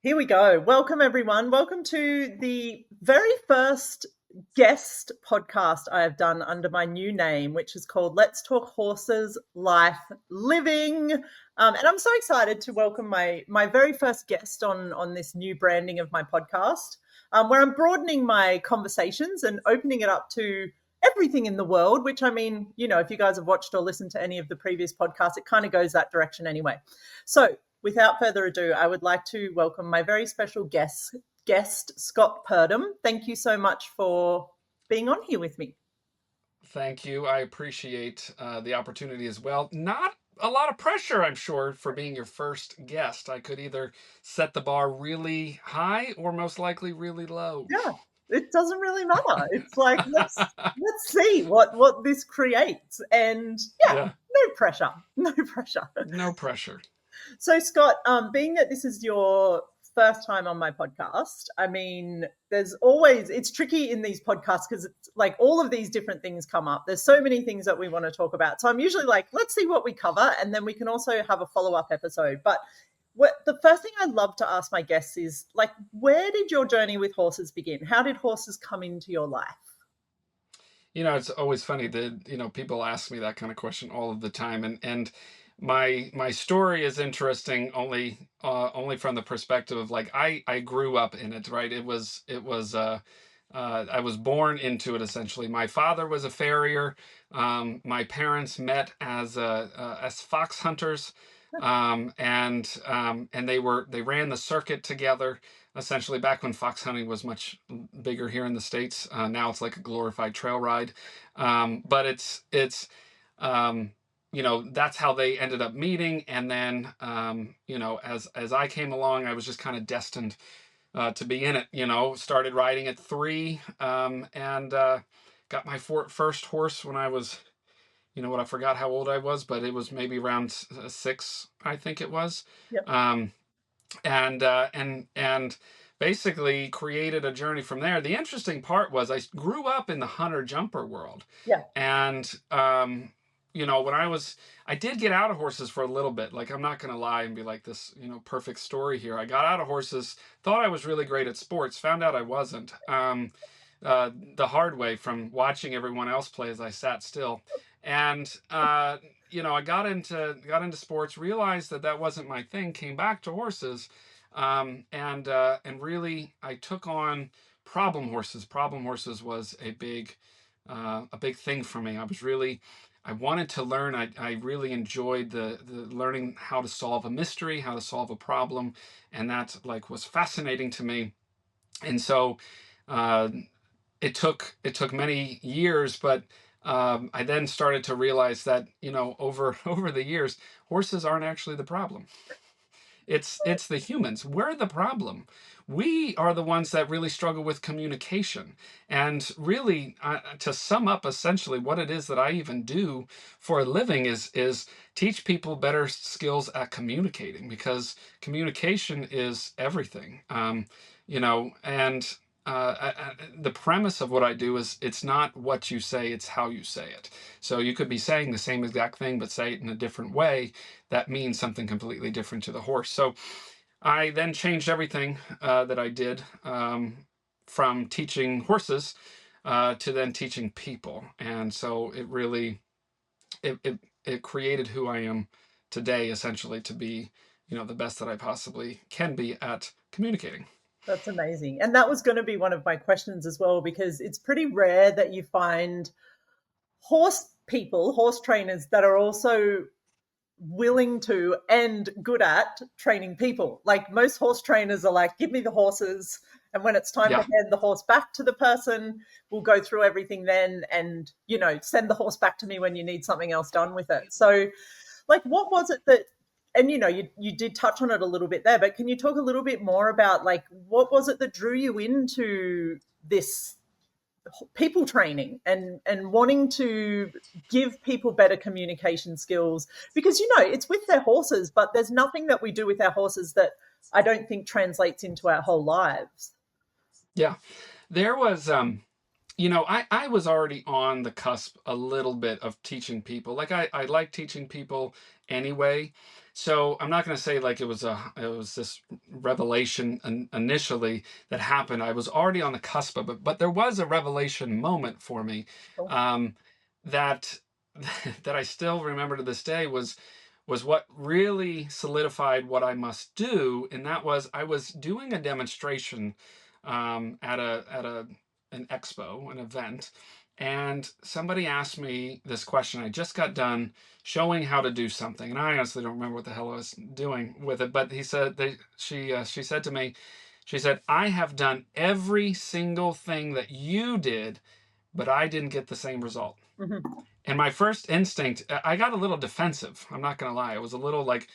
Here we go. Welcome, everyone. Welcome to the very first guest podcast I have done under my new name, which is called Let's Talk Horses, Life, Living. And I'm so excited to welcome my very first guest on this new branding of my podcast, where I'm broadening my conversations and opening it up to everything in the world, which I mean, if you guys have watched or listened to any of the previous podcasts, it kind of goes that direction anyway. So without further ado, I would like to welcome my very special guest, Scott Purdum. Thank you so much for being on here with me. Thank you. I appreciate the opportunity as well. Not a lot of pressure, I'm sure, for being your first guest. I could either set the bar really high or most likely really low. Yeah, it doesn't really matter. It's like let's see what this creates, and yeah, Yeah, no pressure, no pressure. no pressure. So, Scott, being that this is your first time on my podcast, I mean, it's tricky in these podcasts because it's like all of these different things come up. There's so many things that we want to talk about. So I'm usually like, let's see what we cover, and then we can also have a follow-up episode. But the first thing I'd love to ask my guests is like, where did your journey with horses begin? How did horses come into your life? It's always funny that, people ask me that kind of question all of the time. And my story is interesting only from the perspective of like I grew up in it, right? I was born into it essentially. My father was a farrier. My parents met as fox hunters, and they ran the circuit together. Essentially, back when fox hunting was much bigger here in the States, now it's like a glorified trail ride. But that's how they ended up meeting. And then, as I came along, I was just kind of destined to be in it. Started riding at 3, and got my first horse when I was, I forgot how old I was, but it was maybe around 6, I think it was. Yep. Um, and basically created a journey from there. The interesting part was I grew up in the hunter jumper world, Yeah. and when I did get out of horses for a little bit. Like, I'm not gonna lie and be like this, perfect story here. I got out of horses, thought I was really great at sports, found out I wasn't. The hard way from watching everyone else play as I sat still, and I got into sports, realized that wasn't my thing, came back to horses, and really I took on problem horses. Problem horses was a big thing for me. I wanted to learn. I really enjoyed the learning how to solve a mystery, how to solve a problem, and that like was fascinating to me. And so uh, it took many years, but I then started to realize that over the years, horses aren't actually the problem. It's the humans. We're the problem. We are the ones that really struggle with communication. And really, to sum up essentially what it is that I even do for a living is teach people better skills at communicating, because communication is everything. And the premise of what I do is it's not what you say, it's how you say it. So you could be saying the same exact thing, but say it in a different way. That means something completely different to the horse. So I then changed everything that I did, from teaching horses to then teaching people. And so it created who I am today, essentially, to be, the best that I possibly can be at communicating. That's amazing. And that was going to be one of my questions as well, because it's pretty rare that you find horse trainers that are also willing to and good at training people. Like most horse trainers are like, give me the horses. And when it's time to Yeah. hand the horse back to the person, we'll go through everything then and, send the horse back to me when you need something else done with it. So, like, what was it that, and you did touch on it a little bit there, but can you talk a little bit more about like what was it that drew you into this people training and wanting to give people better communication skills? Because it's with their horses, but there's nothing that we do with our horses that I don't think translates into our whole lives. Yeah. There was I was already on the cusp a little bit of teaching people. Like, I like teaching people anyway. So I'm not going to say like it was this revelation initially that happened. I was already on the cusp of it, but there was a revelation moment for me, Cool. um, that that I still remember to this day was what really solidified what I must do, and that was I was doing a demonstration at a an expo, an event, and somebody asked me this question. I just got done showing how to do something, and I honestly don't remember what the hell I was doing with it. But he said she said to me, she said, "I have done every single thing that you did, but I didn't get the same result." Hmm. And my first instinct, I got a little defensive. I'm not gonna lie. I was a little like,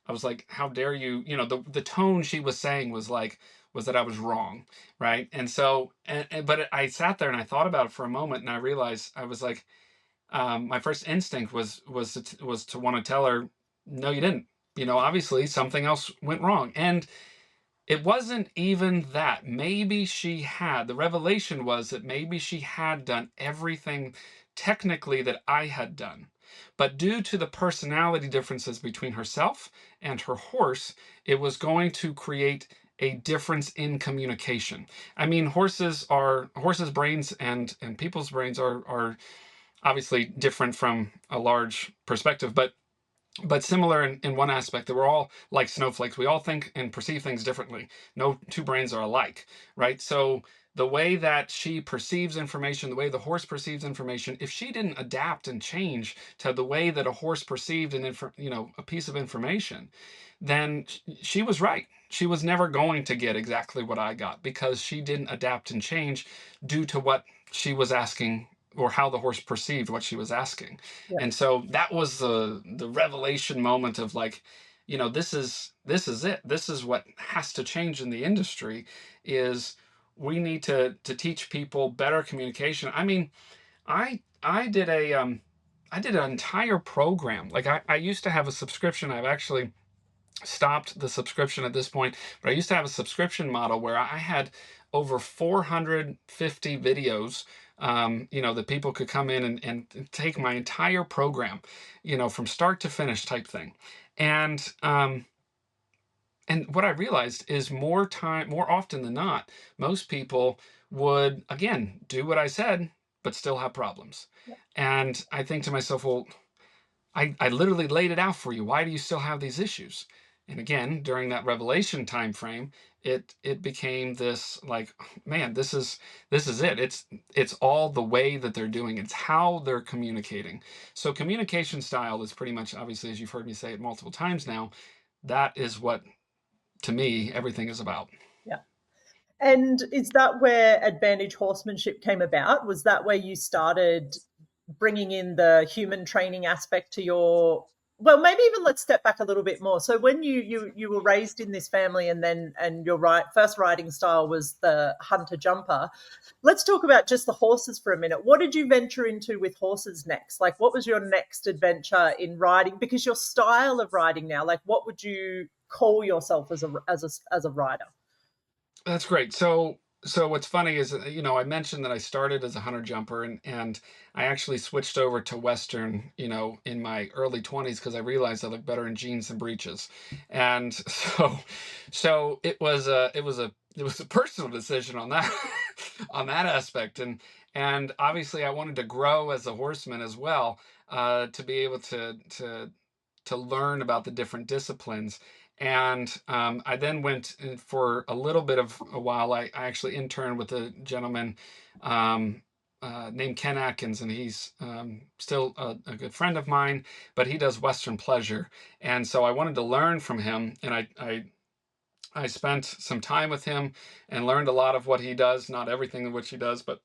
I was like, "How dare you?" You know, the tone she was saying was like, was that I was wrong, right? And so, but I sat there and I thought about it for a moment, and I realized I was like, my first instinct was to want to tell her, "No, you didn't." You know, obviously something else went wrong, and it wasn't even that. Maybe she had. The revelation was that maybe she had done everything technically that I had done. But due to the personality differences between herself and her horse, it was going to create a difference in communication. I mean, horses' brains and people's brains are obviously different from a large perspective, but similar in one aspect that we're all like snowflakes. We all think and perceive things differently. No two brains are alike, right? So the way that she perceives information, the way the horse perceives information, if she didn't adapt and change to the way that a horse perceived a piece of information, then she was right. She was never going to get exactly what I got because she didn't adapt and change due to what she was asking or how the horse perceived what she was asking. Yeah. And so that was the revelation moment of like, this is it. This is what has to change in the industry is we need to teach people better communication. I mean, I did I did an entire program. Like I used to have a subscription. I've actually stopped the subscription at this point, but I used to have a subscription model where I had over 450 videos, that people could come in and take my entire program, from start to finish type thing. And what I realized is more often than not, most people would again do what I said, but still have problems. Yeah. And I think to myself, well, I literally laid it out for you. Why do you still have these issues? And again, during that revelation time frame, it became this like, man, this is it. It's all the way that they're doing. It's how they're communicating. So communication style is pretty much, obviously, as you've heard me say it multiple times now, that is what to me everything is about. Yeah. And is that where advantage horsemanship came about? Was that where you started bringing in the human training aspect to your, well, maybe even let's step back a little bit more. So when you were raised in this family and your first riding style was the hunter jumper, let's talk about just the horses for a minute. What did you venture into with horses next? Like, what was your next adventure in riding? Because your style of riding now, like, what would you call yourself as a rider? That's great. So what's funny is, I mentioned that I started as a hunter jumper and I actually switched over to Western, in my early 20s because I realized I looked better in jeans than breeches. And so it was a personal decision on that on that aspect. And obviously I wanted to grow as a horseman as well, to be able to learn about the different disciplines. And I then went for a little bit of a while. I actually interned with a gentleman named Ken Atkins, and he's still a good friend of mine, but he does Western pleasure. And so I wanted to learn from him, and I spent some time with him and learned a lot of what he does. Not everything in which he does, but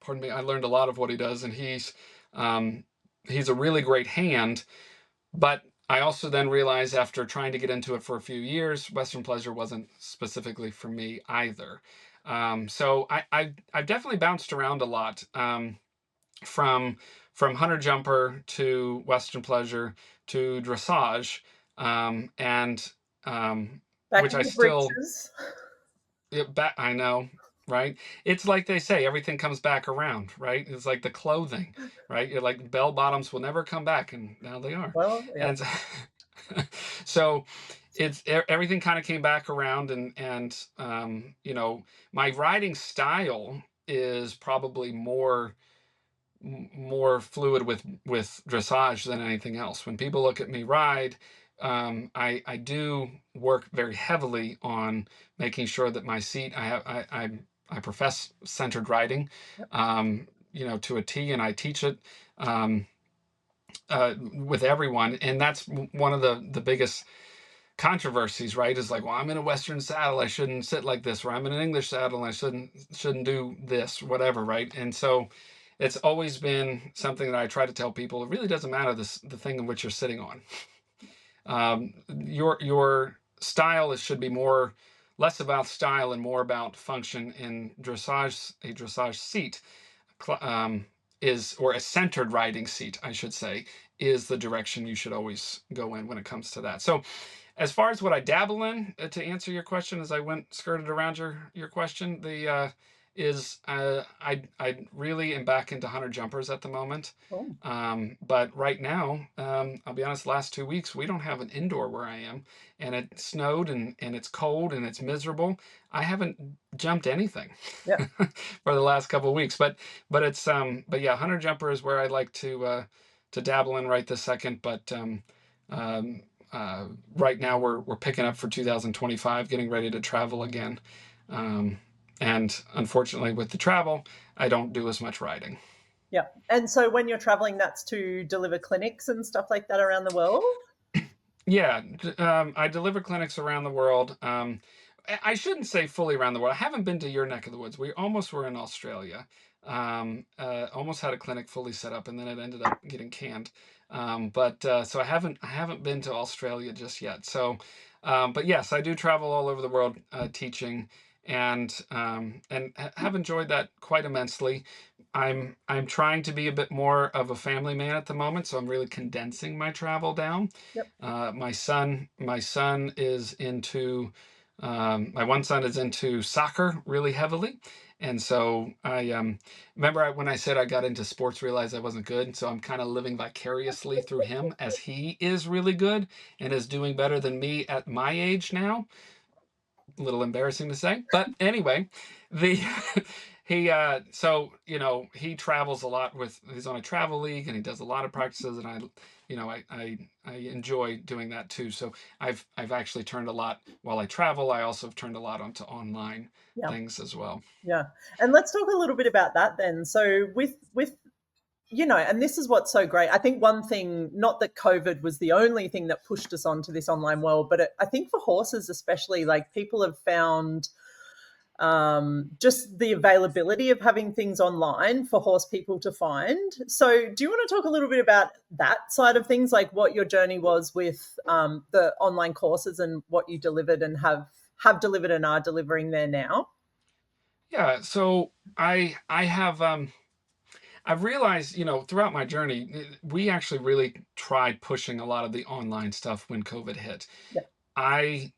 pardon me, I learned a lot of what he does, and um, he's a really great hand. But I also then realized after trying to get into it for a few years, Western pleasure wasn't specifically for me either. So I've definitely bounced around a lot, from hunter jumper to Western pleasure to dressage, and Back which in I the still, breeches. yeah, I know, right? It's like they say, everything comes back around, right? It's like the clothing, right? You're like bell bottoms will never come back, and now they are. Well, yeah. And so everything kind of came back around, and my riding style is probably more fluid with dressage than anything else. When people look at me ride, I do work very heavily on making sure that my seat, I profess centered riding, Yep. to a T, and I teach it with everyone. And that's one of the biggest controversies, right? Is like, well, I'm in a Western saddle, I shouldn't sit like this, or I'm in an English saddle, and I shouldn't do this, whatever, right? And so it's always been something that I try to tell people. It really doesn't matter the thing in which you're sitting on. Your style should be less about style and more about function. In dressage, a dressage seat is, or a centered riding seat, I should say, is the direction you should always go in when it comes to that. So as far as what I dabble in, to answer your question, as I went skirted around your question, I really am back into hunter jumpers at the moment. Cool. But right now, I'll be honest, the last 2 weeks we don't have an indoor where I am, and it snowed, and it's cold and it's miserable. I haven't jumped anything Yeah. for the last couple of weeks, but yeah, hunter jumper is where I like to dabble in right this second. But um, right now we're picking up for 2025, getting ready to travel again. Um, and unfortunately, with the travel, I don't do as much riding. Yeah. And so when you're traveling, that's to deliver clinics and stuff like that around the world? Yeah, I deliver clinics around the world. I shouldn't say fully around the world. I haven't been to your neck of the woods. We almost were in Australia. Almost had a clinic fully set up, and then it ended up getting canned. But so I haven't been to Australia just yet. So, but yes, I do travel all over the world teaching, and have enjoyed that quite immensely. I'm trying to be a bit more of a family man at the moment, so I'm really condensing my travel down. Yep. My son is into my one son is into soccer really heavily, and so I remember when I said I got into sports, realized I wasn't good. So I'm kind of living vicariously through him, as he is really good and is doing better than me at my age now. A little embarrassing to say, but anyway, the he travels a lot. He's on a travel league, and he does a lot of practices, and I enjoy doing that too. So I've actually turned a lot while I travel. I also have turned a lot onto online Yeah. things as well. Yeah. And let's talk a little bit about that then. So with and this is what's so great. I think one thing, not that COVID was the only thing that pushed us onto this online world, but I think for horses especially, like people have found just the availability of having things online for horse people to find. So, do you want to talk a little bit about that side of things, like what your journey was with the online courses and what you delivered and have delivered and are delivering there now? Yeah, so I have I've realized, throughout my journey, we actually really tried pushing a lot of the online stuff when COVID hit. Yeah, I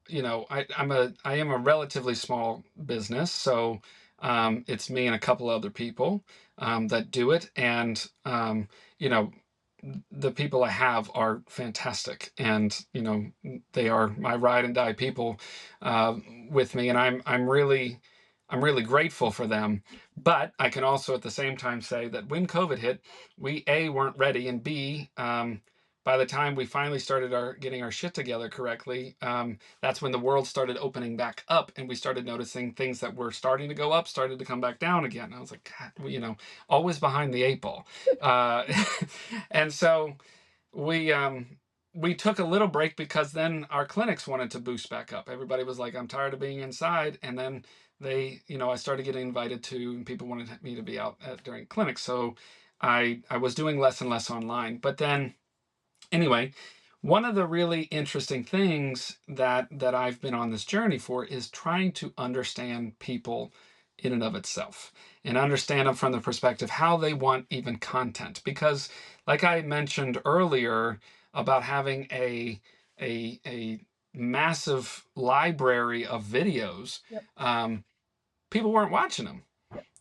I am a relatively small business, so it's me and a couple other people that do it, and you know the people I have are fantastic, and they are my ride and die people uh, with me, and I'm really grateful for them. But I can also at the same time say that when COVID hit, we A, weren't ready, and B, by the time we finally started getting our shit together correctly, that's when the world started opening back up, and we started noticing things that were starting to go up started to come back down again. And I was like, God, always behind the 8 ball. Uh, and so we we took a little break because then our clinics wanted to boost back up. Everybody was like, I'm tired of being inside. And then I started getting invited to, and people wanted me to be out during clinics. So I was doing less and less online. But then anyway, one of the really interesting things that I've been on this journey for is trying to understand people in and of itself, and understand them from the perspective how they want even content. Because like I mentioned earlier about having a massive library of videos, yep, um, people weren't watching them.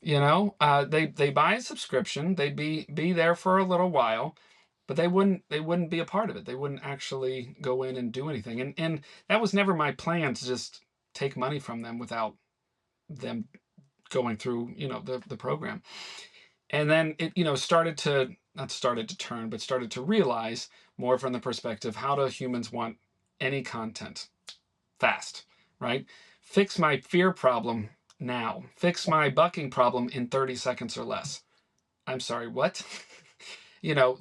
They buy a subscription, they'd be there for a little while, but they wouldn't be a part of it. They wouldn't actually go in and do anything. And that was never my plan, to just take money from them without them going through, the program. And then it, started to, not started to turn, but started to realize more from the perspective, how do humans want any content? Fast, right? Fix my fear problem now. Fix my bucking problem in 30 seconds or less. I'm sorry, what?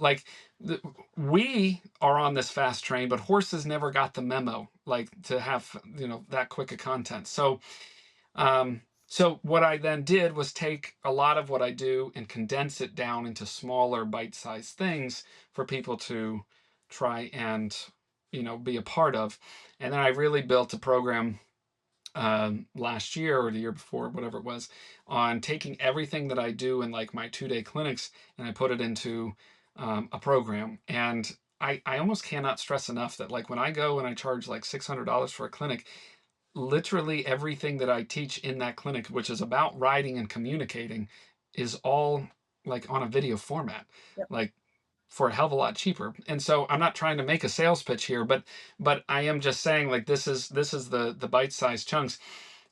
Like, the, we are on this fast train, but horses never got the memo, like, to have, that quick of content. So what I then did was take a lot of what I do and condense it down into smaller bite-sized things for people to try and, be a part of. And then I really built a program last year or the year before, whatever it was, on taking everything that I do in like my 2-day clinics, and I put it into a program. And I almost cannot stress enough that, like, when I go and I charge like $600 for a clinic, literally everything that I teach in that clinic, which is about writing and communicating, is all like on a video format, Yep. like, for a hell of a lot cheaper. And so I'm not trying to make a sales pitch here, but I am just saying, like, this is the bite-sized chunks.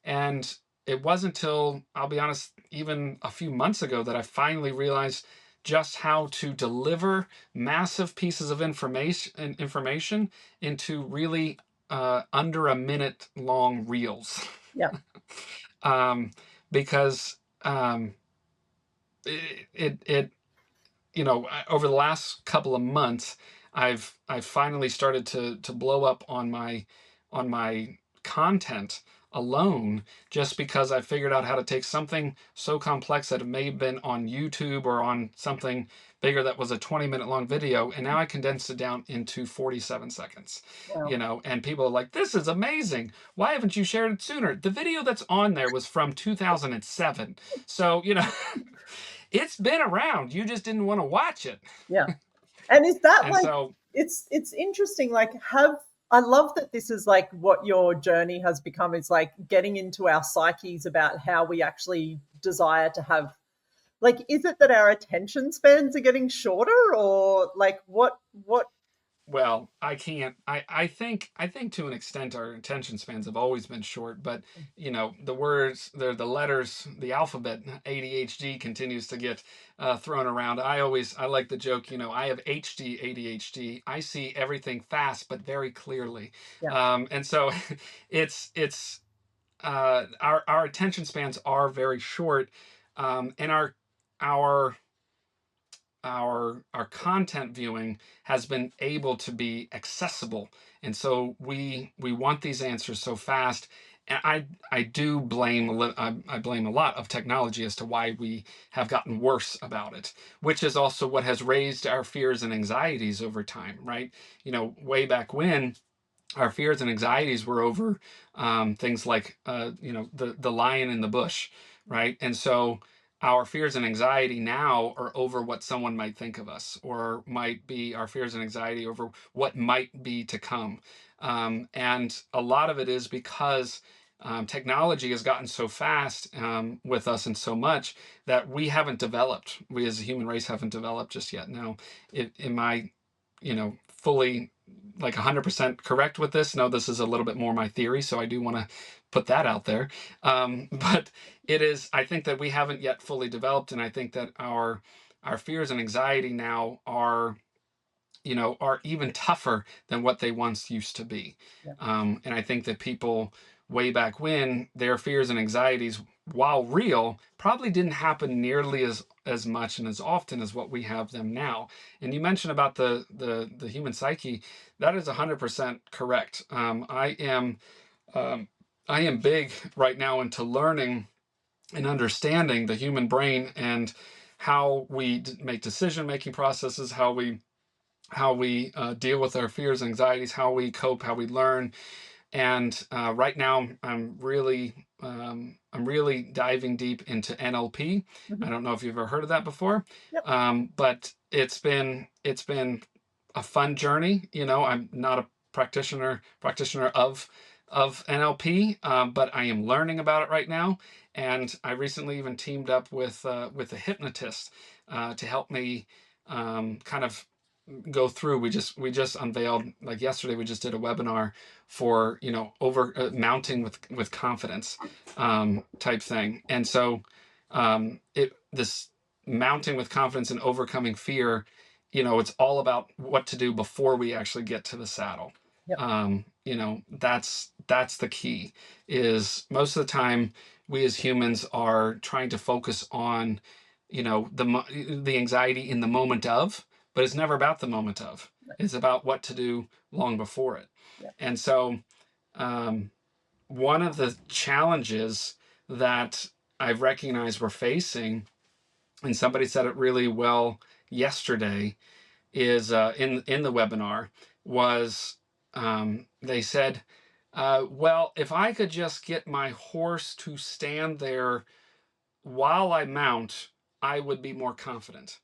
And it wasn't until, I'll be honest, even a few months ago, that I finally realized just how to deliver massive pieces of information into really under a minute long reels. Yep. um, because it over the last couple of months, I've finally started to blow up on my content alone, just because I figured out how to take something so complex that it may have been on YouTube or on something bigger that was a 20-minute long video, and now I condensed it down into 47 seconds. Wow. And people are like, "This is amazing. Why haven't you shared it sooner?" The video that's on there was from 2007. So, it's been around. You just didn't want to watch it. Yeah. And is that And like, so, it's interesting, like, have I love that this is like what your journey has become, is like getting into our psyches about how we actually desire to have, like, is it that our attention spans are getting shorter, or like what well, I can't. I think to an extent our attention spans have always been short, but the words, the letters, the alphabet, ADHD continues to get thrown around. I like the joke. I have HD ADHD. I see everything fast but very clearly, yeah, and so it's our attention spans are very short, and our our content viewing has been able to be accessible, and so we want these answers so fast. And I do blame I blame a lot of technology as to why we have gotten worse about it, which is also what has raised our fears and anxieties over time, right? Way back when, our fears and anxieties were over things like the lion in the bush, right? And so our fears and anxiety now are over what someone might think of us, or might be our fears and anxiety over what might be to come. And a lot of it is because technology has gotten so fast with us, and so much that we haven't developed. We as a human race haven't developed just yet. Now, am I, fully, like, 100% correct with this? No, this is a little bit more my theory, so I do want to put that out there. But it is, I think that we haven't yet fully developed, and I think that our fears and anxiety now are even tougher than what they once used to be. yeah, And I think that people way back when, their fears and anxieties, while real, probably didn't happen nearly as much and as often as what we have them now. And you mentioned about the human psyche. That is 100% correct. Um, I am big right now into learning and understanding the human brain, and how we make decision making processes, how we deal with our fears, anxieties, how we cope, how we learn. And right now, I'm really diving deep into NLP. I mhm, don't know if you've ever heard of that before, yep, but it's been a fun journey. I'm not a practitioner of NLP, but I am learning about it right now. And I recently even teamed up with a hypnotist to help me kind of go through. We just unveiled, like yesterday, we just did a webinar for, over mounting with confidence, type thing. And so it this mounting with confidence and overcoming fear, it's all about what to do before we actually get to the saddle. Yep. That's the key. Is most of the time we as humans are trying to focus on, the anxiety in the moment of, but it's never about the moment of. It's about what to do long before it. Yep. And so, one of the challenges that I've recognized we're facing, and somebody said it really well yesterday, is in the webinar, was they said, well, if I could just get my horse to stand there while I mount, I would be more confident.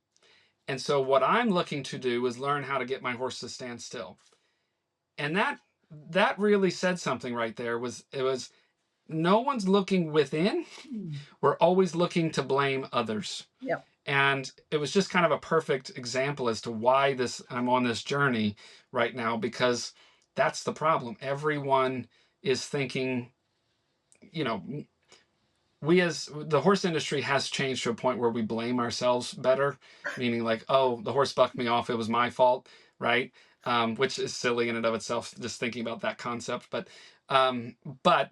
And so what I'm looking to do is learn how to get my horse to stand still. And that really said something right there. It was no one's looking within. We're always looking to blame others. Yeah. And it was just kind of a perfect example as to why I'm on this journey right now, because that's the problem. Everyone is thinking, we as the horse industry has changed to a point where we blame ourselves better, meaning like, oh, the horse bucked me off, it was my fault, right? Which is silly in and of itself, just thinking about that concept. But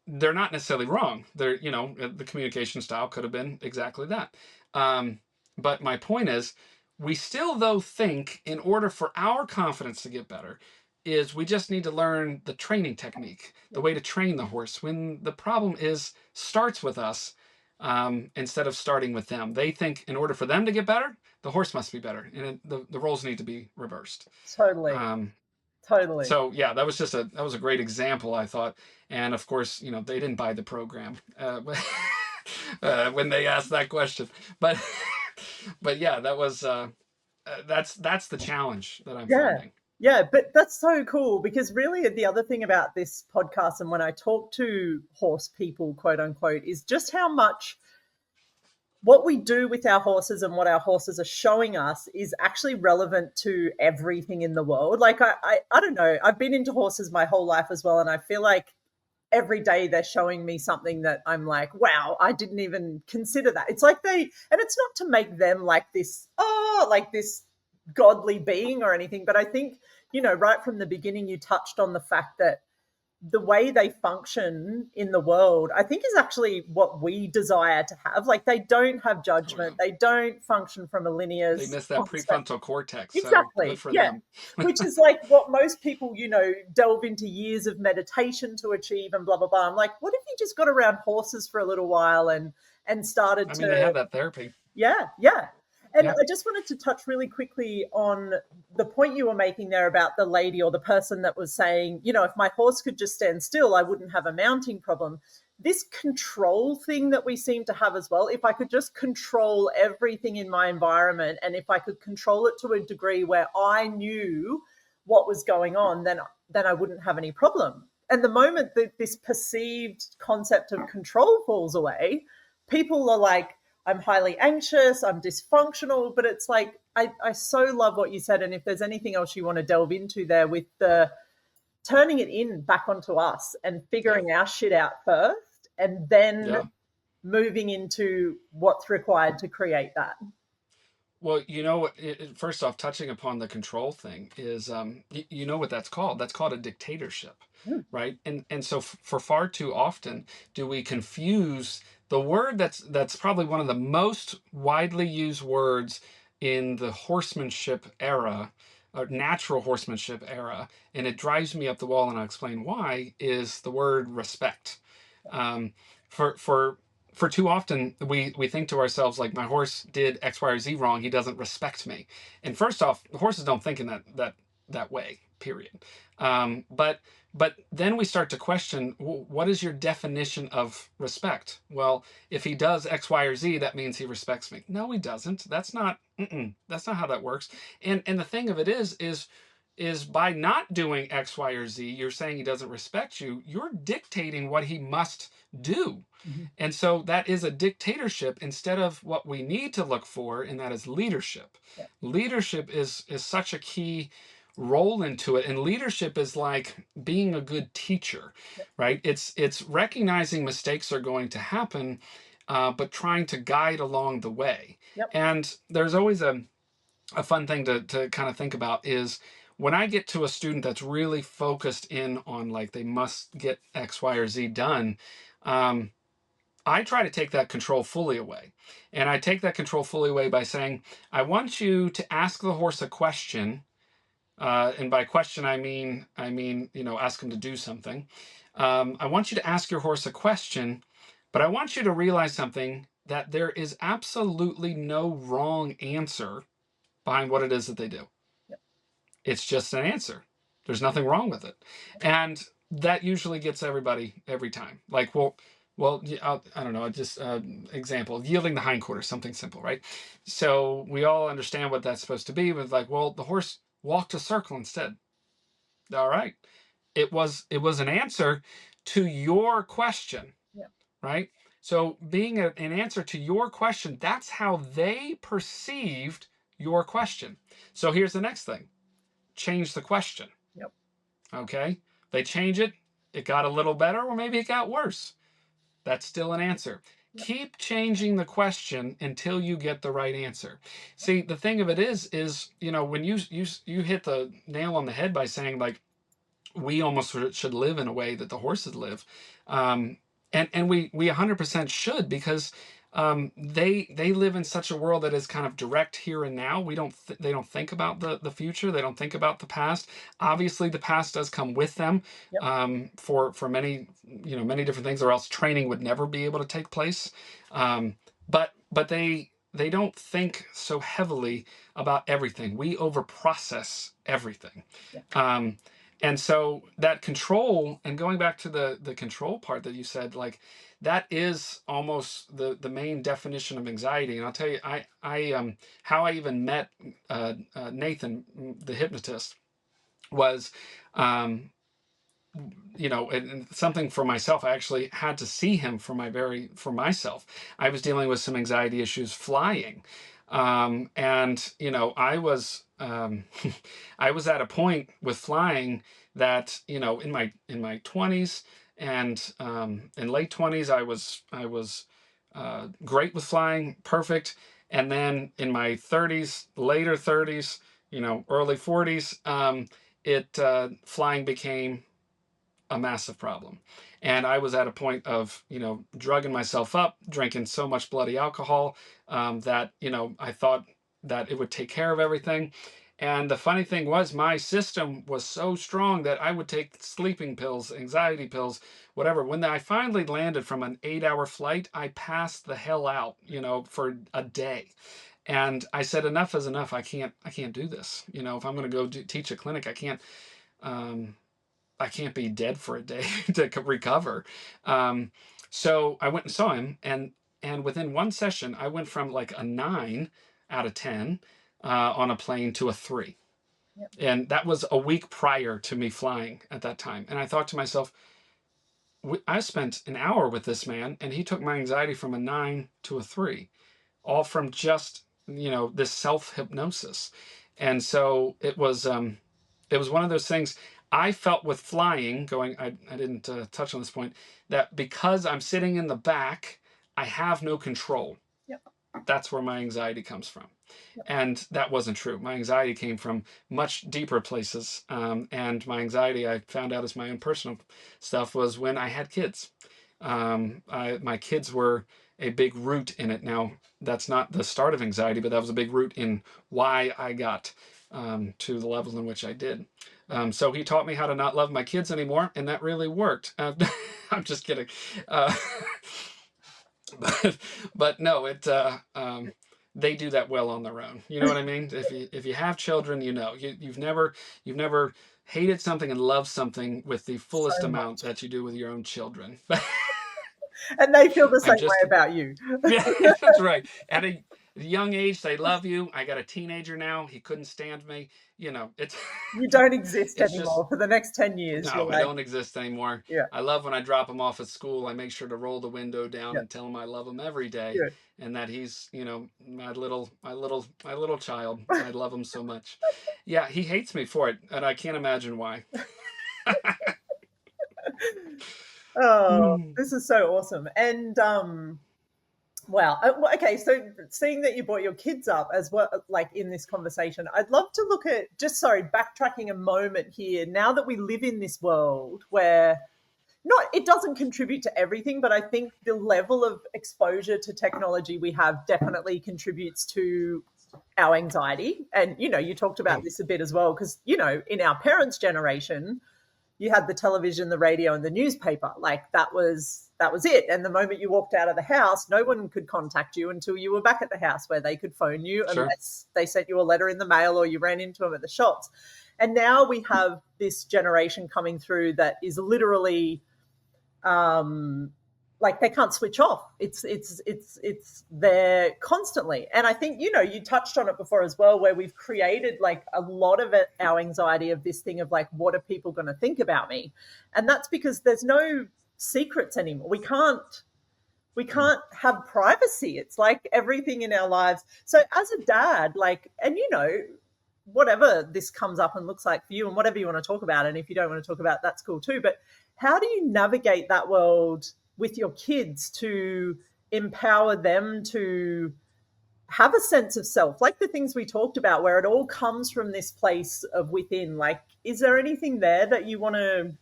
they're not necessarily wrong. The communication style could have been exactly that. But my point is, we still though think in order for our confidence to get better, is we just need to learn the training technique, the way to train the horse, when the problem starts with us, instead of starting with them. They think in order for them to get better, the horse must be better, and the roles need to be reversed. Totally. Totally. So yeah, that was a great example, I thought. And of course, they didn't buy the program when they asked that question. But but yeah, that's the challenge that I'm finding. Yeah, but that's so cool, because really the other thing about this podcast, and when I talk to horse people, quote unquote, is just how much what we do with our horses and what our horses are showing us is actually relevant to everything in the world. Like I don't know, I've been into horses my whole life as well, and I feel like every day they're showing me something that I'm like, wow, I didn't even consider that. It's like and it's not to make them like this godly being or anything, but I think, right from the beginning, you touched on the fact that the way they function in the world, I think, is actually what we desire to have. Like, they don't have judgment. Oh, yeah. They don't function from a linear. They miss that prefrontal cortex. Exactly. So good for yeah. them. Which is like what most people, delve into years of meditation to achieve and blah, blah, blah. I'm like, what if you just got around horses for a little while and started to. They have that therapy. Yeah. And I just wanted to touch really quickly on the point you were making there about the lady or the person that was saying, if my horse could just stand still, I wouldn't have a mounting problem. This control thing that we seem to have as well, if I could just control everything in my environment, and if I could control it to a degree where I knew what was going on, then I wouldn't have any problem. And the moment that this perceived concept of control falls away, people are like, I'm highly anxious, I'm dysfunctional. But it's like, I so love what you said. And if there's anything else you want to delve into there with the turning it back onto us and figuring our shit out first, and then moving into what's required to create that. Well, first off, touching upon the control thing is, you know what that's called? That's called a dictatorship, right? And so for far too often do we confuse the word that's probably one of the most widely used words in the horsemanship era, or natural horsemanship era, and it drives me up the wall, and I'll explain why, is the word respect. For too often we think to ourselves, like, my horse did X, Y, or Z wrong, he doesn't respect me. And first off, the horses don't think in that way, period. But then we start to question, what is your definition of respect? Well, if he does X, Y, or Z, that means he respects me. No, he doesn't. That's not how that works. And the thing of it is is by not doing X, Y, or Z, you're saying he doesn't respect you. You're dictating what he must do. Mm-hmm. And so that is a dictatorship instead of what we need to look for, and that is leadership. Yep. Leadership is such a key role into it. And leadership is like being a good teacher, Yep. right? It's recognizing mistakes are going to happen, but trying to guide along the way. Yep. And there's always a fun thing to kind of think about is when I get to a student that's really focused in on like they must get X, Y, or Z done, I try to take that control fully away. And I take that control fully away by saying, I want you to ask the horse a question. And by question, ask him to do something. I want you to ask your horse a question, but I want you to realize something, that there is absolutely no wrong answer behind what it is that they do. Yep. It's just an answer. There's nothing wrong with it. And that usually gets everybody every time. Like, I don't know, just example, yielding the hindquarter, something simple, right? So we all understand what that's supposed to be, but like, well, the horse walked a circle instead. All right. It was an answer to your question, Yep. right? So being an answer to your question, that's how they perceived your question. So here's the next thing. Change the question. Yep. Okay? They change it, it got a little better, or maybe it got worse. That's still an answer. Yep. Keep changing the question until you get the right answer. See, the thing of it is, when you hit the nail on the head by saying like, we almost should live in a way that the horses live, and we 100% should, because they live in such a world that is kind of direct here and now. They don't think about the future. They don't think about the past. Obviously, the past does come with them, Yep. for many many different things, or else training would never be able to take place. But they don't think so heavily about everything. We overprocess everything. Yep. And so that control, and going back to the control part that you said, like that is almost the main definition of anxiety. And I'll tell you, I how I even met Nathan, the hypnotist, was and something for myself. I actually had to see him for myself. I was dealing with some anxiety issues flying, and I was I was at a point with flying that in my 20s and in late 20s I was great with flying, perfect, and then in my 30s, later 30s, early 40s, it flying became a massive problem. And I was at a point of, drugging myself up, drinking so much bloody alcohol, that, I thought that it would take care of everything. And the funny thing was, my system was so strong that I would take sleeping pills, anxiety pills, whatever. When I finally landed from an 8-hour flight, I passed the hell out, for a day. And I said, enough is enough. I can't do this. If I'm going to go teach a clinic, I can't be dead for a day to recover. So I went and saw him, and within one session, I went from like a 9 out of 10 on a plane to a 3. Yep. And that was a week prior to me flying at that time. And I thought to myself, I spent an hour with this man, and he took my anxiety from a 9 to a 3, all from just this self hypnosis. And so it was one of those things. I felt with flying, I didn't touch on this point, that because I'm sitting in the back, I have no control. Yep. That's where my anxiety comes from. Yep. And that wasn't true. My anxiety came from much deeper places. And my anxiety, I found out as my own personal stuff, was when I had kids. My kids were a big root in it. Now, that's not the start of anxiety, but that was a big root in why I got to the level in which I did. So he taught me how to not love my kids anymore, and that really worked. I'm just kidding. But no, they do that well on their own. You know what I mean? If you have children, you've never hated something and loved something with the fullest amount that you do with your own children. And they feel the same way about you. Yeah, that's right. At a young age, they love you. I got a teenager now. He couldn't stand me. It's You don't exist it's just anymore for the next 10 years. no, You're I like, don't exist anymore. yeah, I love when I drop him off at school. I make sure to roll the window down yeah, and tell him I love him every day, yeah. and that he's, my little child. I love him so much. Yeah, he hates me for it, and I can't imagine why. Oh, Mm. this is so awesome. And wow. Okay, so seeing that you brought your kids up as well, like in this conversation, I'd love to look at just sorry, backtracking a moment here. Now that we live in this world where not it doesn't contribute to everything, but I think the level of exposure to technology we have definitely contributes to our anxiety. And you talked about Oh, this a bit as well, because in our parents' generation, you had the television, the radio, and the newspaper. Like that was it. And the moment you walked out of the house, no one could contact you until you were back at the house, where they could phone you sure. unless they sent you a letter in the mail or you ran into them at the shops. And now we have this generation coming through that is literally um, like they can't switch off. It's there constantly. And I think you touched on it before as well, where we've created like a lot of our anxiety of this thing of like, what are people going to think about me? And that's because there's no secrets anymore. We Mm. can't have privacy. It's like everything in our lives. So as a dad, like, and whatever this comes up and looks like for you and whatever you want to talk about, and if you don't want to talk about it, that's cool too, but how do you navigate that world with your kids to empower them to have a sense of self, like the things we talked about, where it all comes from this place of within? Like, is there anything there that you want to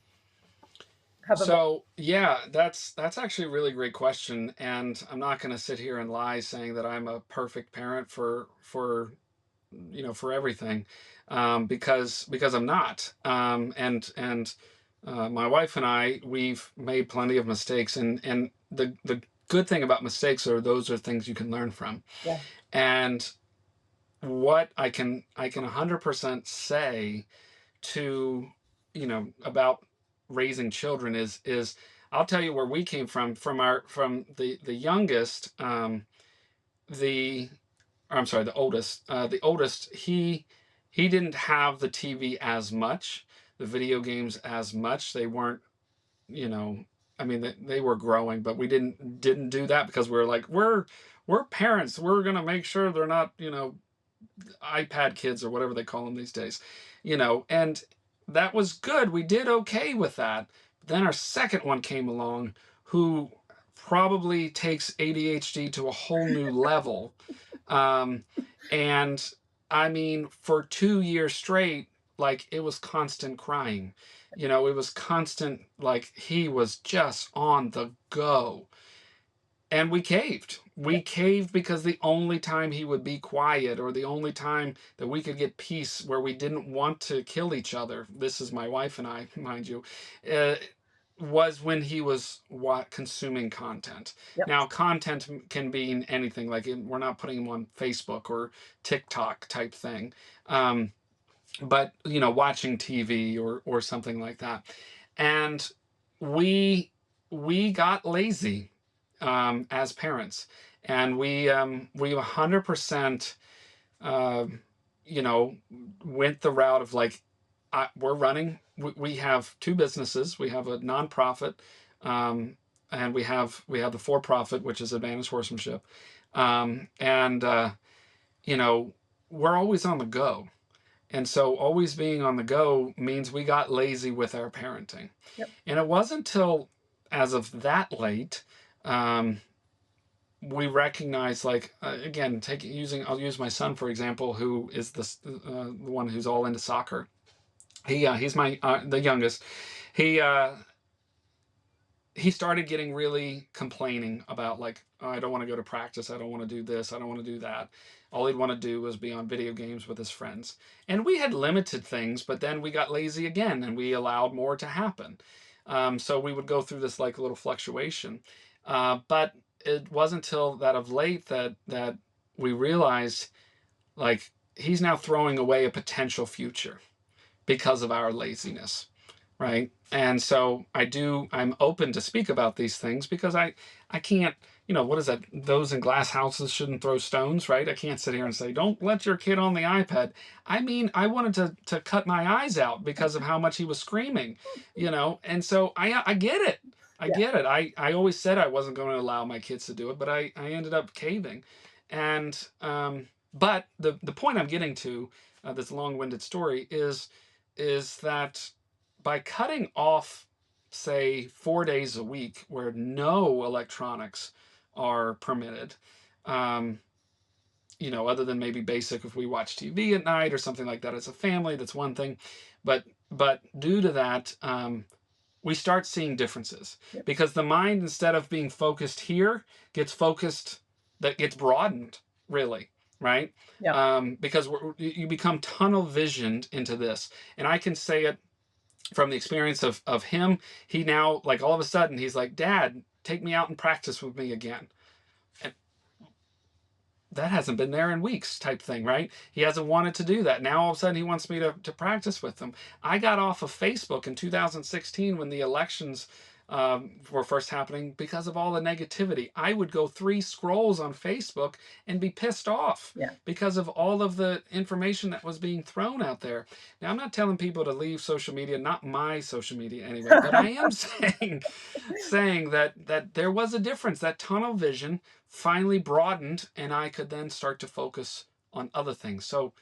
have a So yeah, that's actually a really great question, and I'm not going to sit here and lie saying that I'm a perfect parent for everything, because I'm not. And my wife and we've made plenty of mistakes, and the good thing about mistakes are those are things you can learn from. yeah, And what I can 100% say to about raising children is I'll tell you where we came from the youngest, the I'm sorry, the oldest, he didn't have the TV as much, the video games as much. They weren't, you know, I mean, they were growing, but we didn't do that because we were like, we're parents. We're gonna make sure they're not, iPad kids or whatever they call them these days, and that was good. We did okay with that. Then our second one came along, who probably takes ADHD to a whole new level. Um, and I mean, for 2 years straight, like it was constant crying. It was constant, like he was just on the go. And we caved. yeah, We caved because the only time he would be quiet, or the only time that we could get peace where we didn't want to kill each other — this is my wife and I, mind you — uh, was when he was consuming content. yep, Now, content can be anything. Like, we're not putting him on Facebook or TikTok type thing, but watching TV or something like that. And we got lazy, as parents, and we 100%, uh, you know went the route of like, we're running. We have two businesses. We have a nonprofit, and we have the for profit, which is Advantage Horsemanship, and we're always on the go. And so always being on the go means we got lazy with our parenting. yep, And it wasn't until, as of that late, um, we recognize, like, again, I'll use my son for example, who is the one who's all into soccer. He's my the youngest. He uh he started getting really complaining about, like, "Oh, I don't want to go to practice, I don't want to do this, I don't want to do that." All he'd want to do was be on video games with his friends. And we had limited things, but then we got lazy again and we allowed more to happen. So we would go through this like little fluctuation. But it wasn't until that of late that we realized, like, he's now throwing away a potential future because of our laziness, right? And so I'm open to speak about these things because I can't, what is that? Those in glass houses shouldn't throw stones, right? I can't sit here and say, don't let your kid on the iPad. I mean, I wanted to cut my eyes out because of how much he was screaming, and so I get it. I Yeah. get it. I always said I wasn't going to allow my kids to do it, but I ended up caving. And but the point I'm getting to, this long-winded story, is that by cutting off, say, 4 days a week where no electronics are permitted, um, other than maybe basic if we watch TV at night or something like that as a family, that's one thing. But due to that, we start seeing differences Yep. because the mind, instead of being focused here, gets broadened, really, right? Yep. Because you become tunnel visioned into this. And I can say it from the experience of him. He now, like, all of a sudden he's like, Dad, take me out and practice with me again. And that hasn't been there in weeks, type thing, right? He hasn't wanted to do that. Now all of a sudden he wants me to practice with him. I got off of Facebook in 2016 when the elections were first happening because of all the negativity. I would go 3 scrolls on Facebook and be pissed off Yeah. because of all of the information that was being thrown out there. Now, I'm not telling people to leave social media, not my social media anyway, but I am saying that there was a difference. That tunnel vision finally broadened, and I could then start to focus on other things. So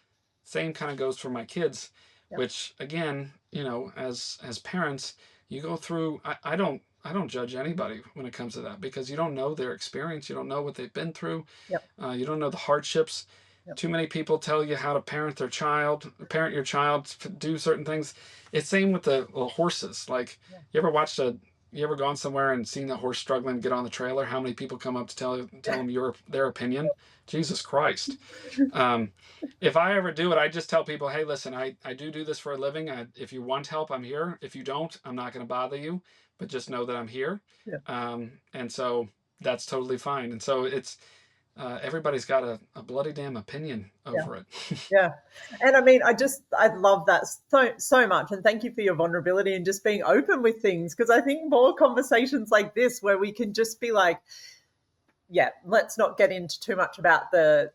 same kind of goes for my kids, Yep. which again, as parents, you go through. I don't judge anybody when it comes to that because you don't know their experience, you don't know what they've been through, Yep. you don't know the hardships. Yep. Too many people tell you how to parent your child, do certain things. It's same with the horses. Like, Yeah. you ever watched you ever gone somewhere and seen a horse struggling to get on the trailer? How many people come up to tell them their opinion? Jesus Christ. Um, if I ever do it, I just tell people, hey, listen, I do this for a living. If you want help, I'm here. If you don't, I'm not going to bother you, but just know that I'm here. Yeah. And so that's totally fine. And so everybody's got a bloody damn opinion Yeah. over it. Yeah. And I mean, I love that so much. And thank you for your vulnerability and just being open with things. Because I think more conversations like this where we can just be like, yeah, let's not get into too much about the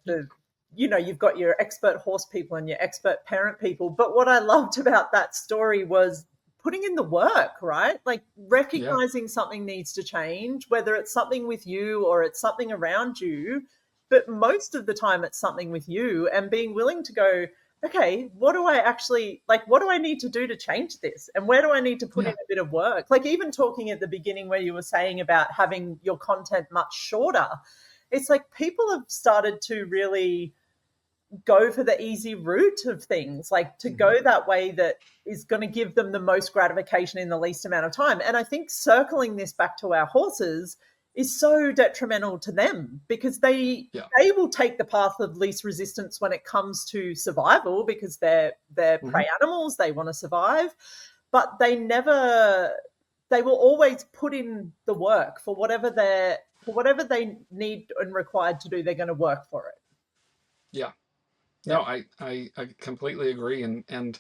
you've got your expert horse people and your expert parent people. But what I loved about that story was putting in the work, right? Like Yeah. recognizing something needs to change, whether it's something with you or it's something around you. But most of the time, it's something with you and being willing to go, okay, what do I actually like? What do I need to do to change this? And where do I need to put in Yeah. a bit of work? Like, even talking at the beginning where you were saying about having your content much shorter, it's like people have started to really go for the easy route of things, like to Hmm. go that way that is going to give them the most gratification in the least amount of time. And I think circling this back to our horses is so detrimental to them because Yeah. they will take the path of least resistance when it comes to survival because they're Hmm. prey animals, they want to survive, but they will always put in the work for whatever they need and required to do, they're going to work for it. Yeah. Yeah. No, I completely agree. And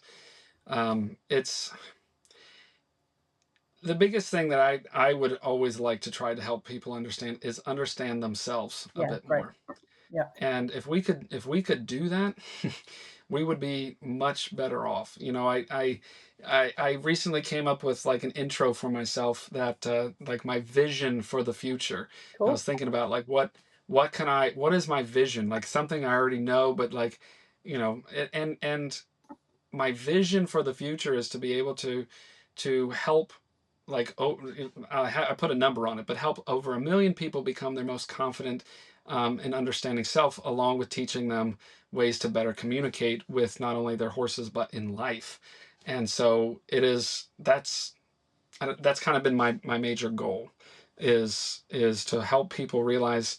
it's the biggest thing that I would always like to try to help people understand themselves a Yeah, bit great. more. Yeah. And if we could do that, we would be much better off. I recently came up with like an intro for myself that like my vision for the future. I was Cool. thinking about like what is my vision? Like something I already know, but like, and my vision for the future is to be able to help, like, I put a number on it, but help over 1 million people become their most confident in understanding self, along with teaching them ways to better communicate with not only their horses but in life. And so that's kind of been my major goal, is to help people realize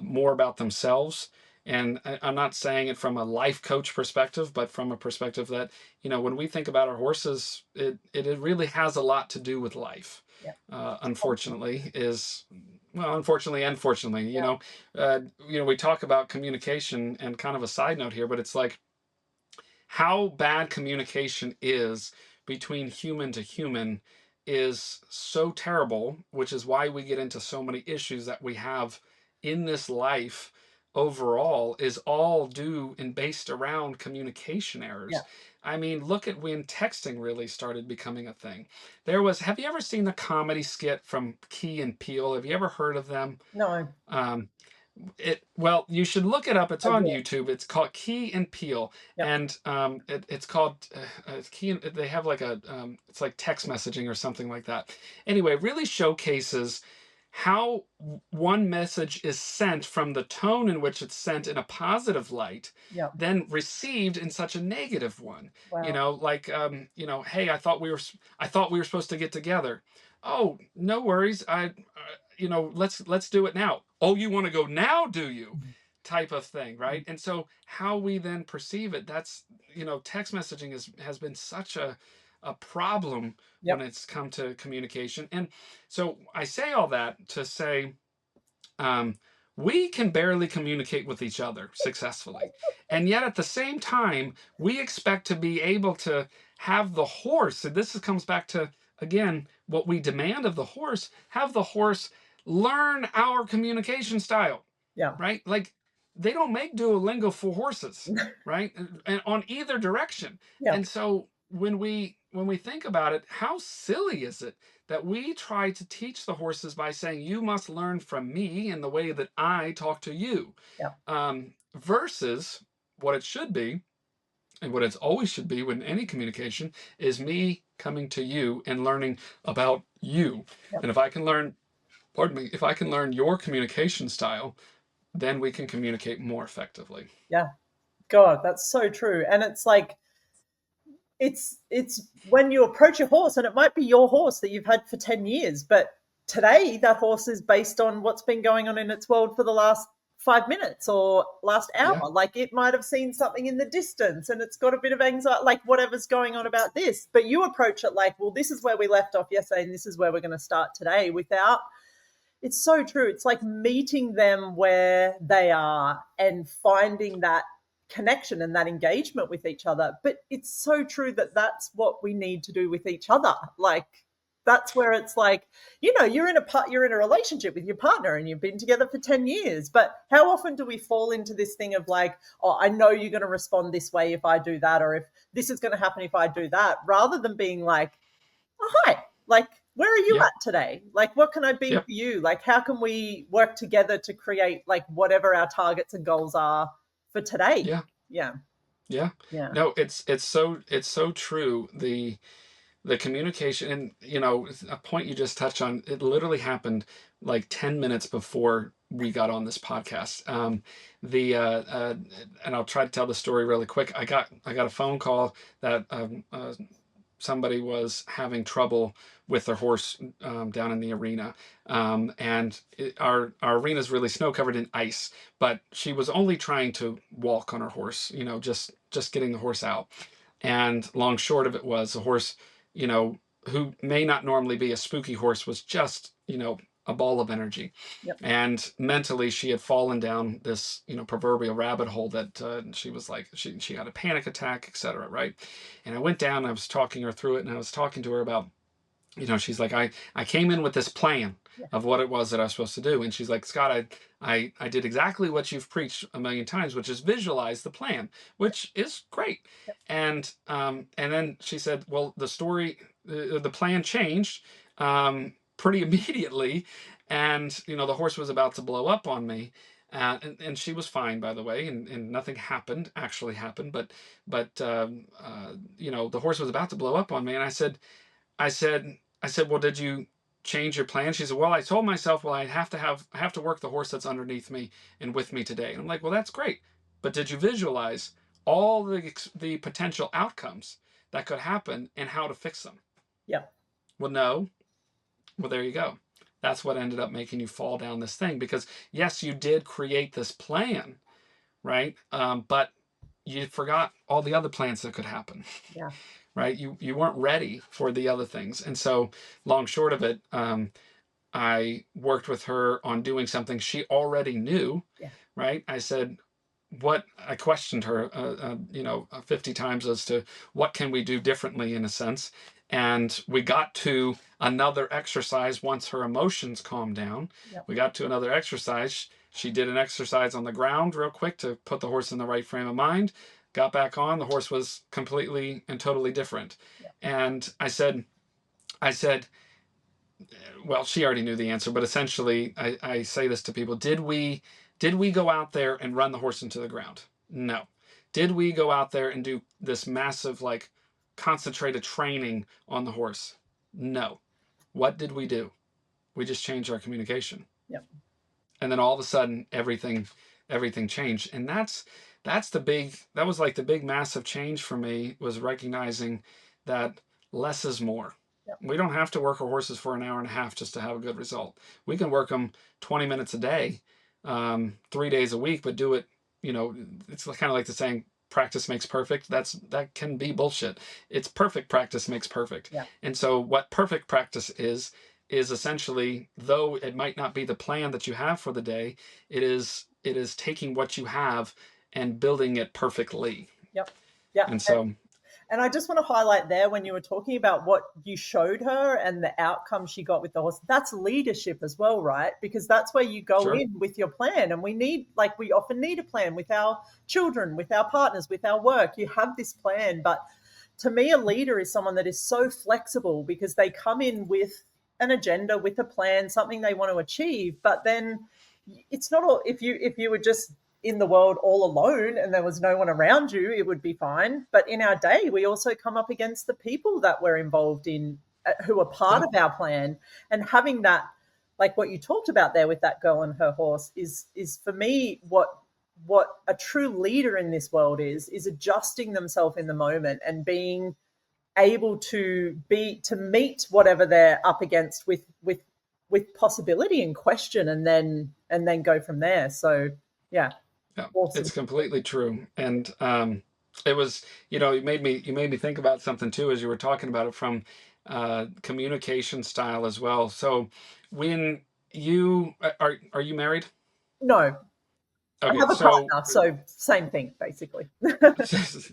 more about themselves. And I'm not saying it from a life coach perspective, but from a perspective that, when we think about our horses, it really has a lot to do with life. Yeah. Unfortunately, is well, unfortunately and fortunately, Yeah. we talk about communication, and kind of a side note here, but it's like how bad communication is between human to human is so terrible, which is why we get into so many issues that we have in this life overall, is all due and based around communication Yeah. errors. I mean, look at when texting really started becoming a thing. There was, have you ever seen the comedy skit from Key and Peele? Have you ever heard of them? No, Um, well, you should look it up. It's I on will. YouTube. It's called Key and Peele, Yep. and it's called Key. And, they have like a it's like text messaging or something like that. Anyway, really showcases how one message is sent from the tone in which it's sent in a positive light, Yep. then received in such a negative one. You Wow. know, like hey, I thought we were supposed to get together. Oh, no worries. Let's do it now. Oh, you want to go now, do you? Type of thing, right? And so how we then perceive it, that's, text messaging has been such a problem when Yep. it's come to communication. And so I say all that to say, um, we can barely communicate with each other successfully. And yet at the same time, we expect to be able to have the horse, and comes back to, again, what we demand of the horse, have the horse learn our communication style, Yeah. right? Like, they don't make Duolingo for horses, right? And on either direction. Yeah. And so when we think about it, how silly is it that we try to teach the horses by saying, you must learn from me in the way that I talk to you, Yeah. versus what it should be, and what it's always should be when any communication is me coming to you and learning about you. Yeah. And if I can learn, pardon me, if I can learn your communication style, then we can communicate more effectively. Yeah. God, that's so true. And it's like it's when you approach a horse, and it might be your horse that you've had for 10 years, but today that horse is based on what's been going on in its world for the last 5 minutes or last hour. Yeah, Like it might have seen something in the distance and it's got a bit of anxiety, like whatever's going on about this. But you approach it like, well, this is where we left off yesterday and this is where we're going to start today, without, it's so true. It's like meeting them where they are and finding that connection and that engagement with each other. But it's so true that that's what we need to do with each other. Like that's where it's like, you're in a relationship with your partner and you've been together for 10 years, but how often do we fall into this thing of like, oh, I know you're going to respond this way if I do that, or if this is going to happen if I do that, rather than being like, oh, hi, like, where are you yep, at today? Like, what can I be yep, for you? Like, how can we work together to create like whatever our targets and goals are for today? yeah, Yeah. yeah. Yeah. No, it's so true. The communication, and a point you just touched on, it literally happened like 10 minutes before we got on this podcast. The And I'll try to tell the story really quick. I got a phone call that somebody was having trouble with their horse down in the arena, and our arena is really snow covered in ice, but she was only trying to walk on her horse, just getting the horse out. And long short of it was, the horse, you know, who may not normally be a spooky horse, was just, a ball of energy. Yep. And mentally, she had fallen down this, proverbial rabbit hole that she was like, she had a panic attack, etc. Right. And I went down, and I was talking her through it, and I was talking to her about, she's like, I came in with this plan Yeah. of what it was that I was supposed to do. And she's like, Scott, I did exactly what you've preached a million times, which is visualize the plan, which is great. And then she said, well, the plan changed pretty immediately. And, the horse was about to blow up on me. And she was fine, by the way, and nothing actually happened. But the horse was about to blow up on me. And I said, well, did you change your plan? She said, well, I told myself, well, I have to work the horse that's underneath me and with me today. And I'm like, well, that's great. But did you visualize all the potential outcomes that could happen and how to fix them? Yeah. Well, no. Well, there you go. That's what ended up making you fall down this thing, because yes, you did create this plan, right? But you forgot all the other plans that could happen. Yeah. Right? You weren't ready for the other things. And so, long short of it, I worked with her on doing something she already knew. Yeah. Right? I said, what I questioned her, 50 times as to what can we do differently in a sense. And we got to another exercise once her emotions calmed down. Yep. We got to another exercise. She did an exercise on the ground real quick to put the horse in the right frame of mind. Got back on. The horse was completely and totally different. Yep. And I said, well, she already knew the answer, but essentially, I say this to people: did we go out there and run the horse into the ground? No. Did we go out there and do this massive, like, concentrated training on the horse? No. What did we do? We just changed our communication. Yep. And then all of a sudden, everything changed. And that was like the big massive change for me, was recognizing that less is more. Yep. We don't have to work our horses for an hour and a half just to have a good result. We can work them 20 minutes a day, 3 days a week, but do it, it's kind of like the saying, practice makes perfect. That can be bullshit. It's perfect practice makes perfect. Yeah. And so what perfect practice is essentially, though it might not be the plan that you have for the day, it is taking what you have and building it perfectly. Yep. Yeah. And so, and I just want to highlight there, when you were talking about what you showed her and the outcome she got with the horse, that's leadership as well, right? Because that's where you go sure. in with your plan. And we often need a plan with our children, with our partners, with our work. You have this plan. But to me, a leader is someone that is so flexible, because they come in with an agenda, with a plan, something they want to achieve. But then it's not all, if you were just in the world all alone and there was no one around you, it would be fine. But in our day, we also come up against the people that we're involved in, who are part of our plan. And having that, like what you talked about there with that girl and her horse, is for me what a true leader in this world is adjusting themselves in the moment and being able to meet whatever they're up against with possibility and question, and then go from there. So yeah. Awesome. It's completely true. And it was, you made me think about something too, as you were talking about it, from communication style as well. So when you are you married? No. Okay, I have a partner, so same thing, basically.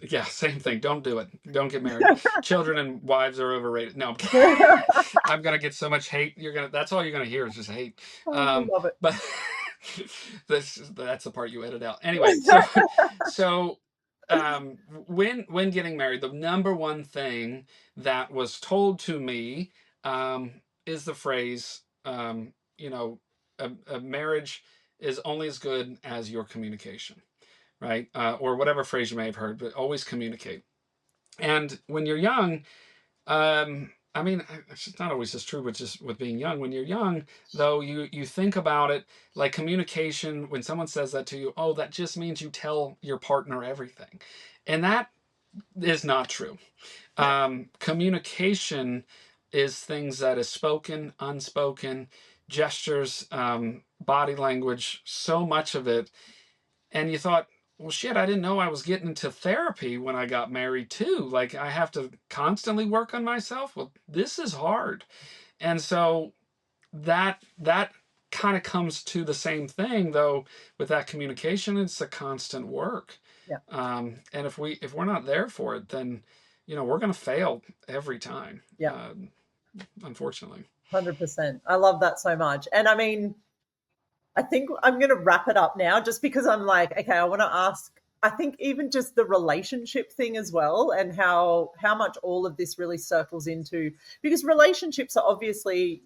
Yeah, same thing. Don't do it. Don't get married. Children and wives are overrated. No, I'm kidding. I'm gonna get so much hate. That's all you're gonna hear is just hate. I love it. But that's the part you edit out. Anyway, so when getting married, the number one thing that was told to me is the phrase, a marriage is only as good as your communication, right? Or whatever phrase you may have heard, but always communicate. And when you're young, I mean, it's not always as true, but just with being young. When you're young, though, you think about it like communication. When someone says that to you, oh, that just means you tell your partner everything. And that is not true. Communication is things that is spoken, unspoken, gestures, body language, so much of it. And you thought, well, shit, I didn't know I was getting into therapy when I got married too. Like, I have to constantly work on myself. Well, this is hard. And so that kind of comes to the same thing, though, with that communication. It's a constant work. Yeah. And if we're not there for it, then, we're going to fail every time. Yeah. Unfortunately. 100%. I love that so much. And I mean, I think I'm going to wrap it up now, just because I'm like, okay, I want to ask, I think even just the relationship thing as well, and how much all of this really circles into, because relationships are obviously,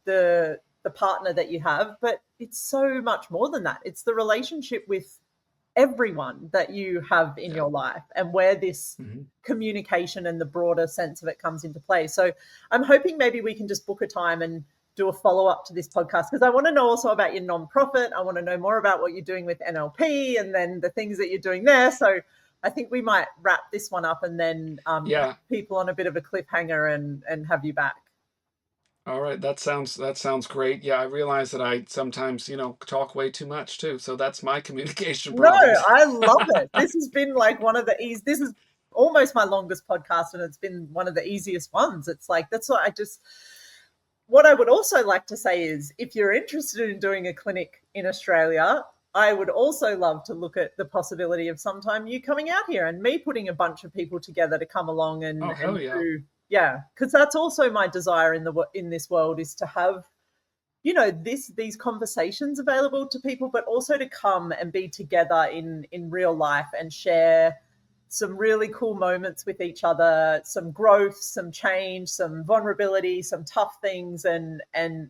the partner that you have, but it's so much more than that. It's the relationship with everyone that you have in your life, and where this communication and the broader sense of it comes into play. So I'm hoping maybe we can just book a time and do a follow-up to this podcast, because I want to know also about your nonprofit. I want to know more about what you're doing with NLP, and then the things that you're doing there. So I think we might wrap this one up, and then put people on a bit of a cliffhanger and have you back. All right, that sounds great. Yeah, I realize that I sometimes, talk way too much too. So that's my communication problem. No, I love it. This has been like one of the this is almost my longest podcast, and it's been one of the easiest ones. It's like, that's what I would also like to say is, if you're interested in doing a clinic in Australia, I would also love to look at the possibility of sometime you coming out here and me putting a bunch of people together to come along Oh, and hell yeah. do, yeah, because that's also my desire in this world, is to have, these conversations available to people, but also to come and be together in real life and share some really cool moments with each other, some growth, some change, some vulnerability, some tough things, and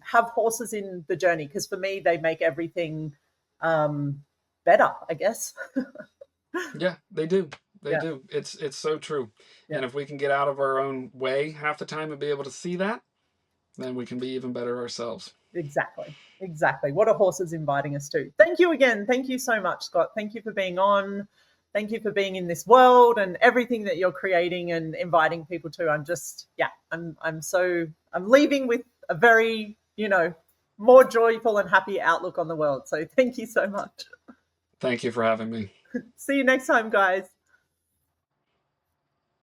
have horses in the journey, because for me they make everything um better, I guess. Yeah, they do. They Yeah, do. It's so true. yeah. And if we can get out of our own way half the time and be able to see that, then we can be even better ourselves. Exactly. Exactly. What a horse is inviting us to. Thank you again. Thank you so much, Scott. Thank you for being on. Thank you for being in this world and everything that you're creating and inviting people to. I'm just, yeah, I'm leaving with a very, more joyful and happy outlook on the world. So thank you so much. Thank you for having me. See you next time, guys.